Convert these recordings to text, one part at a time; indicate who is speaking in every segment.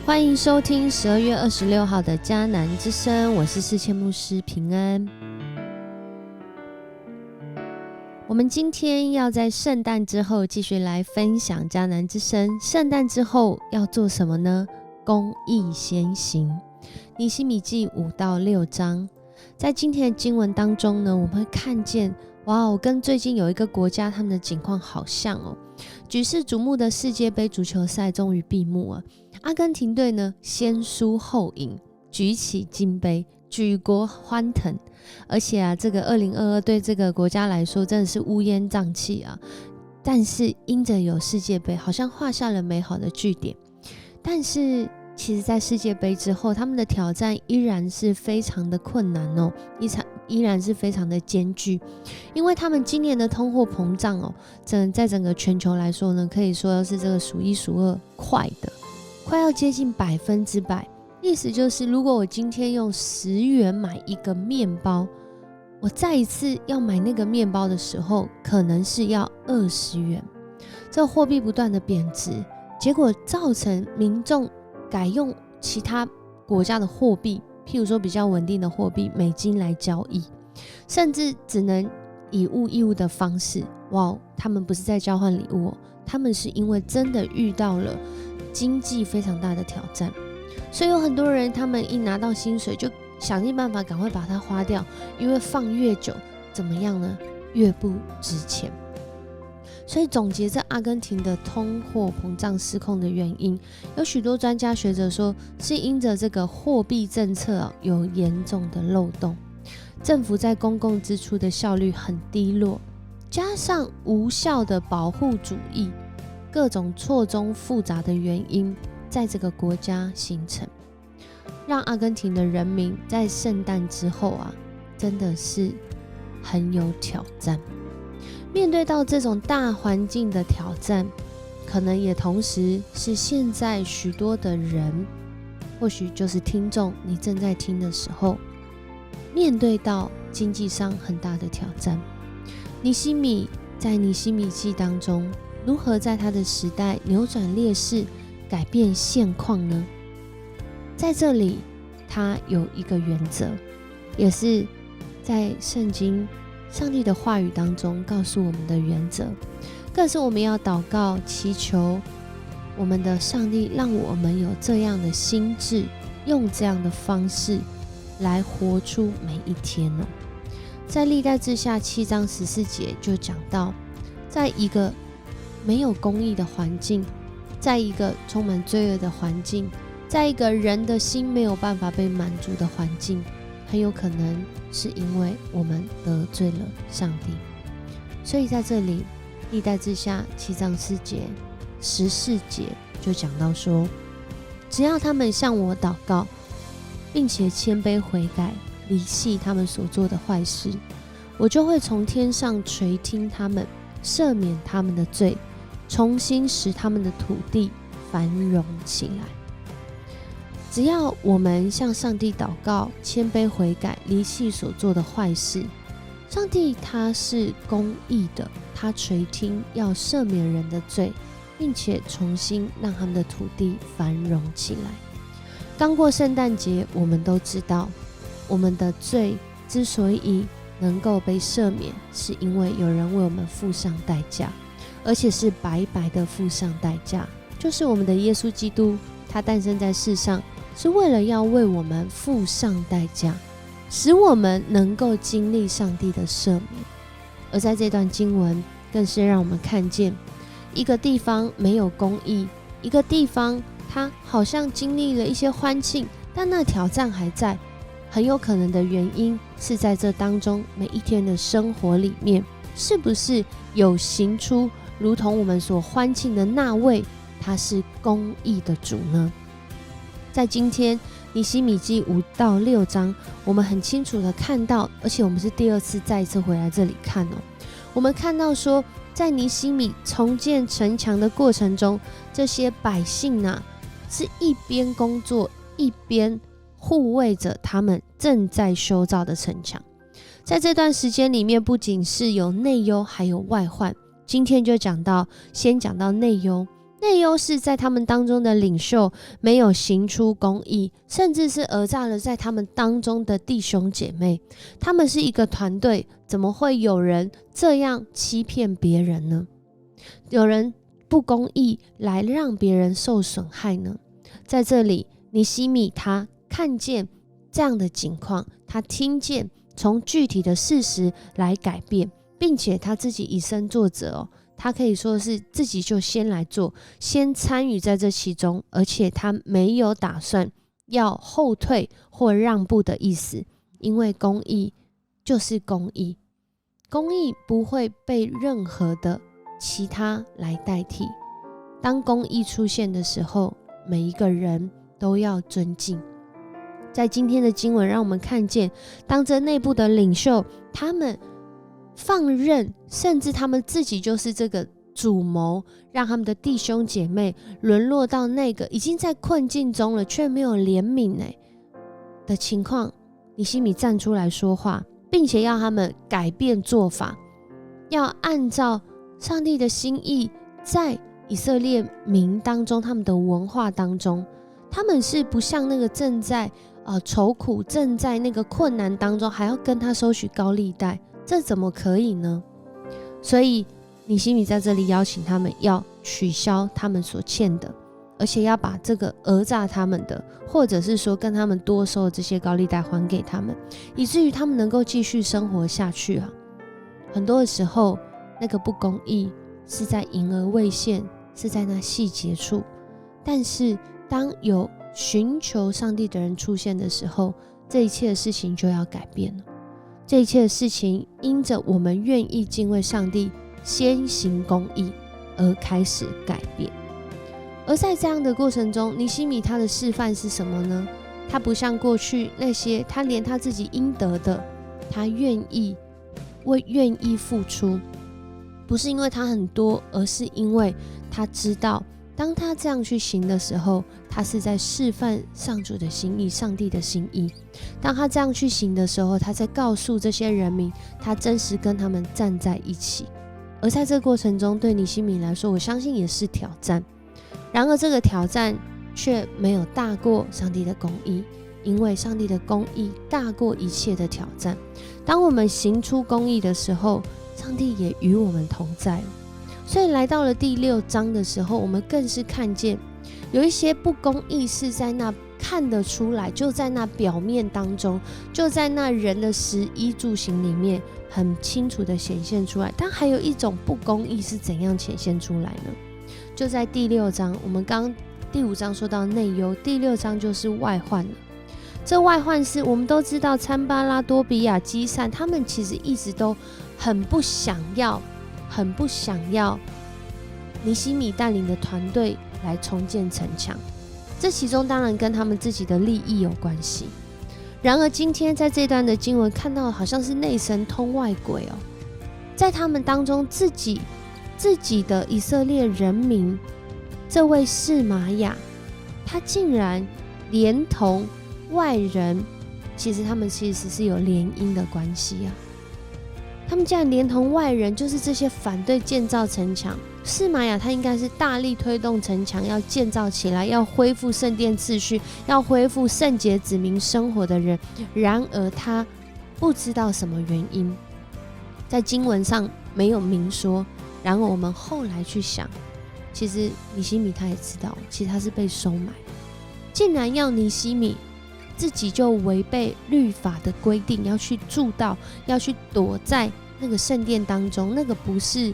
Speaker 1: 欢迎收听12月26号的迦南之声，我是世谦牧师平安。我们今天要在圣诞之后继续来分享迦南之声。圣诞之后要做什么呢？公义先行。尼希米记5到6章，在今天的经文当中呢，我们会看见跟最近有一个国家他们的情况好像哦。举世瞩目的世界杯足球赛终于闭幕了，阿根廷队呢先输后赢，举起金杯，举国欢腾。而且这个2022对这个国家来说真的是乌烟瘴气啊。但是因着有世界杯，好像画下了美好的句点。但是其实在世界杯之后，他们的挑战依然是非常的困难哦，依然是非常的艰巨，因为他们今年的通货膨胀哦，在整个全球来说呢，可以说是这个数一数二快的，快要接近100%。意思就是，如果我今天用10元买一个面包，我再一次要买那个面包的时候，可能是要20元。这个货币不断的贬值，结果造成民众改用其他国家的货币，譬如说比较稳定的货币美金来交易，甚至只能以物易物的方式。他们不是在交换礼物哦，他们是因为真的遇到了经济非常大的挑战，所以有很多人他们一拿到薪水就想尽办法赶快把它花掉，因为放越久怎么样呢？越不值钱。所以总结这阿根廷的通货膨胀失控的原因，有许多专家学者说是因着这个货币政策有严重的漏洞，政府在公共支出的效率很低落，加上无效的保护主义，各种错综复杂的原因在这个国家形成，让阿根廷的人民在圣诞之后真的是很有挑战。面对到这种大环境的挑战，可能也同时是现在许多的人，或许就是听众，你正在听的时候，面对到经济上很大的挑战。尼希米在尼希米记当中，如何在他的时代扭转劣势，改变现况呢？在这里，他有一个原则，也是在圣经上帝的话语当中告诉我们的原则，更是我们要祷告祈求我们的上帝让我们有这样的心智，用这样的方式来活出每一天哦。在历代志下7章14节就讲到，在一个没有公义的环境，在一个充满罪恶的环境，在一个人的心没有办法被满足的环境，很有可能是因为我们得罪了上帝。所以在这里历代志下7章4节14节就讲到说，只要他们向我祷告，并且谦卑悔改，离弃他们所做的坏事，我就会从天上垂听他们，赦免他们的罪，重新使他们的土地繁荣起来。只要我们向上帝祷告，谦卑悔改，离弃所做的坏事，上帝他是公义的，他垂听，要赦免人的罪，并且重新让他们的土地繁荣起来。刚过圣诞节，我们都知道，我们的罪之所以能够被赦免，是因为有人为我们付上代价，而且是白白的付上代价，就是我们的耶稣基督，他诞生在世上，是为了要为我们付上代价，使我们能够经历上帝的赦免。而在这段经文更是让我们看见，一个地方没有公义，一个地方它好像经历了一些欢庆，但那挑战还在。很有可能的原因是在这当中每一天的生活里面，是不是有行出如同我们所欢庆的那位，他是公义的主呢？在今天尼希米记5到6章，我们很清楚的看到，而且我们是第2次再一次回来这里看哦。我们看到说，在尼希米重建城墙的过程中，这些百姓是一边工作一边护卫着他们正在修造的城墙。在这段时间里面，不仅是有内忧，还有外患。今天就先讲到内忧，内忧是在他们当中的领袖没有行出公义，甚至是讹诈了在他们当中的弟兄姐妹。他们是一个团队，怎么会有人这样欺骗别人呢？有人不公义来让别人受损害呢？在这里，尼西米他看见这样的情况，他听见从具体的事实来改变，并且他自己以身作则他可以说是自己就先来做，先参与在这其中，而且他没有打算要后退或让步的意思，因为公义就是公义，公义不会被任何的其他来代替。当公义出现的时候，每一个人都要尊敬。在今天的经文让我们看见，当这内部的领袖他们放任，甚至他们自己就是这个主谋，让他们的弟兄姐妹沦落到那个已经在困境中了却没有怜悯的情况，尼西米站出来说话，并且要他们改变做法，要按照上帝的心意，在以色列民当中，他们的文化当中，他们是不像那个正在愁苦，正在那个困难当中还要跟他收取高利贷，这怎么可以呢？所以尼西米在这里邀请他们要取消他们所欠的，而且要把这个讹诈他们的，或者是说跟他们多收的这些高利贷还给他们，以至于他们能够继续生活下去很多的时候，那个不公义是在隐而未现，是在那细节处，但是当有寻求上帝的人出现的时候，这一切的事情就要改变了。这一切的事情因着我们愿意敬畏上帝，先行公义而开始改变。而在这样的过程中，尼西米他的示范是什么呢？他不像过去那些，他连他自己应得的，他愿意付出，不是因为他很多，而是因为他知道当他这样去行的时候，他是在示范上主的心意，上帝的心意。当他这样去行的时候，他在告诉这些人民，他真实跟他们站在一起。而在这个过程中，对尼西米来说，我相信也是挑战。然而这个挑战却没有大过上帝的公义，因为上帝的公义大过一切的挑战。当我们行出公义的时候，上帝也与我们同在了。所以来到了第6章的时候，我们更是看见有一些不公义是在那看得出来，就在那表面当中，就在那人的食衣住行里面很清楚的显现出来。但还有一种不公义是怎样显现出来呢？就在第6章，我们刚第5章说到内忧，第6章就是外患了。这外患是我们都知道，参巴拉、多比亚、基散，他们其实一直都很不想要尼西米带领的团队来重建城墙，这其中当然跟他们自己的利益有关系。然而今天在这段的经文看到，好像是内神通外鬼在他们当中自己的以色列人民，这位示玛雅，他竟然连同外人，其实他们其实是有联姻的关系他们竟然连同外人，就是这些反对建造城墙。示玛雅他应该是大力推动城墙要建造起来，要恢复圣殿秩序，要恢复圣洁子民生活的人。然而他不知道什么原因，在经文上没有明说。然而我们后来去想，其实尼西米他也知道，其实他是被收买，竟然要尼西米自己就违背律法的规定，要去住到，要去躲在那个圣殿当中，那个不是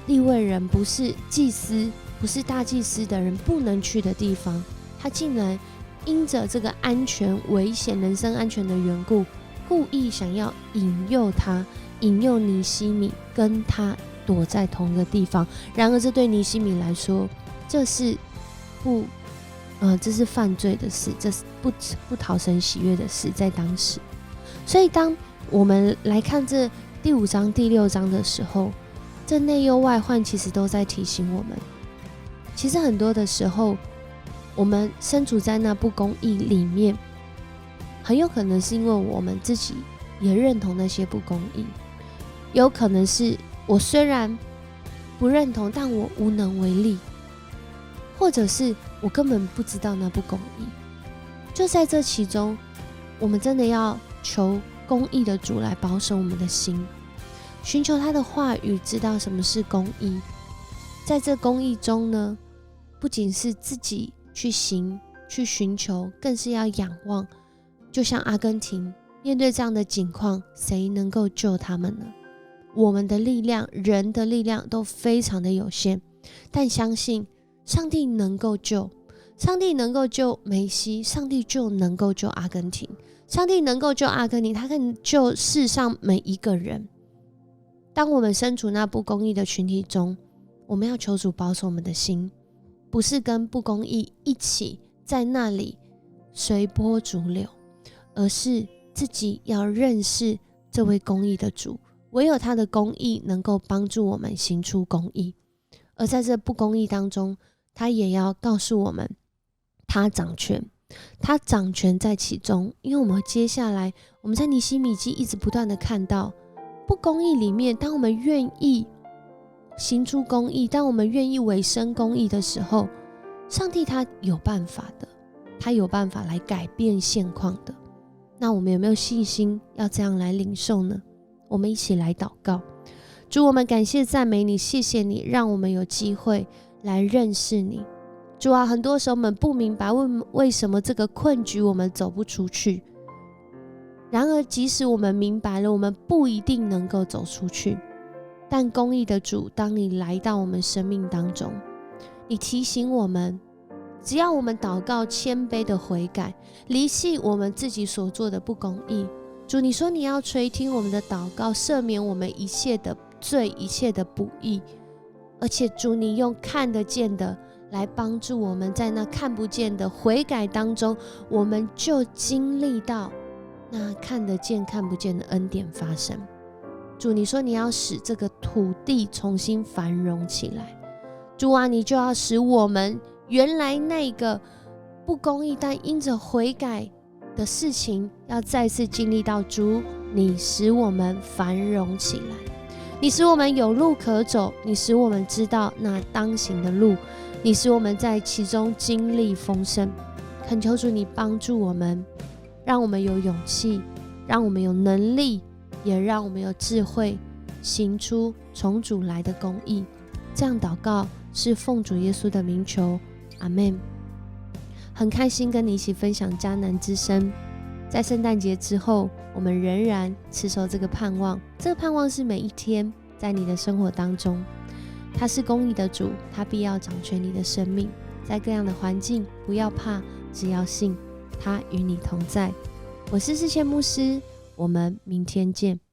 Speaker 1: 利未人，不是祭司，不是大祭司的人不能去的地方。他竟然因着这个安全危险、人身安全的缘故，故意想要引诱尼西米跟他躲在同一个地方。然而这对尼西米来说，这是犯罪的事，这是不讨神喜悦的事，在当时。所以当我们来看这第5章、第6章的时候，这内忧外患其实都在提醒我们，其实很多的时候，我们身处在那不公义里面，很有可能是因为我们自己也认同那些不公义，有可能是我虽然不认同，但我无能为力，或者是我根本不知道那不公义。就在这其中，我们真的要求公义的主来保守我们的心，寻求他的话语，知道什么是公义。在这公义中呢，不仅是自己去行去寻求，更是要仰望。就像阿根廷面对这样的境况，谁能够救他们呢？我们的力量，人的力量都非常的有限，但相信上帝能够救，上帝能够救梅西，上帝就能够救阿根廷，上帝能够救阿根廷，他可以救世上每一个人。当我们身处那不公义的群体中，我们要求主保守我们的心，不是跟不公义一起在那里随波逐流，而是自己要认识这位公义的主，唯有他的公义能够帮助我们行出公义。而在这不公义当中，他也要告诉我们他掌权，他掌权在其中。因为我们接下来我们在尼希米记一直不断的看到不公义里面，当我们愿意行出公义，当我们愿意委身公义的时候，上帝他有办法的，他有办法来改变现况的。那我们有没有信心要这样来领受呢？我们一起来祷告。主，我们感谢赞美你，谢谢你让我们有机会来认识你。主啊，很多时候我们不明白为什么这个困局我们走不出去，然而即使我们明白了，我们不一定能够走出去。但公义的主，当你来到我们生命当中，你提醒我们，只要我们祷告谦卑的悔改，离弃我们自己所做的不公义，主，你说你要垂听我们的祷告，赦免我们一切的罪，一切的不义。而且主，你用看得见的来帮助我们，在那看不见的悔改当中，我们就经历到那看得见看不见的恩典发生。主，你说你要使这个土地重新繁荣起来，主啊，你就要使我们原来那个不公义但因着悔改的事情要再次经历到。主，你使我们繁荣起来，你使我们有路可走，你使我们知道那当行的路，你使我们在其中经历丰盛。恳求主你帮助我们，让我们有勇气，让我们有能力，也让我们有智慧，行出从主来的公义。这样祷告是奉主耶稣的名求，阿们。很开心跟你一起分享迦南之声。在圣诞节之后，我们仍然持守这个盼望，这个盼望是每一天在你的生活当中，他是公义的主，他必要掌权你的生命。在各样的环境，不要怕，只要信，他与你同在。我是世谦牧师，我们明天见。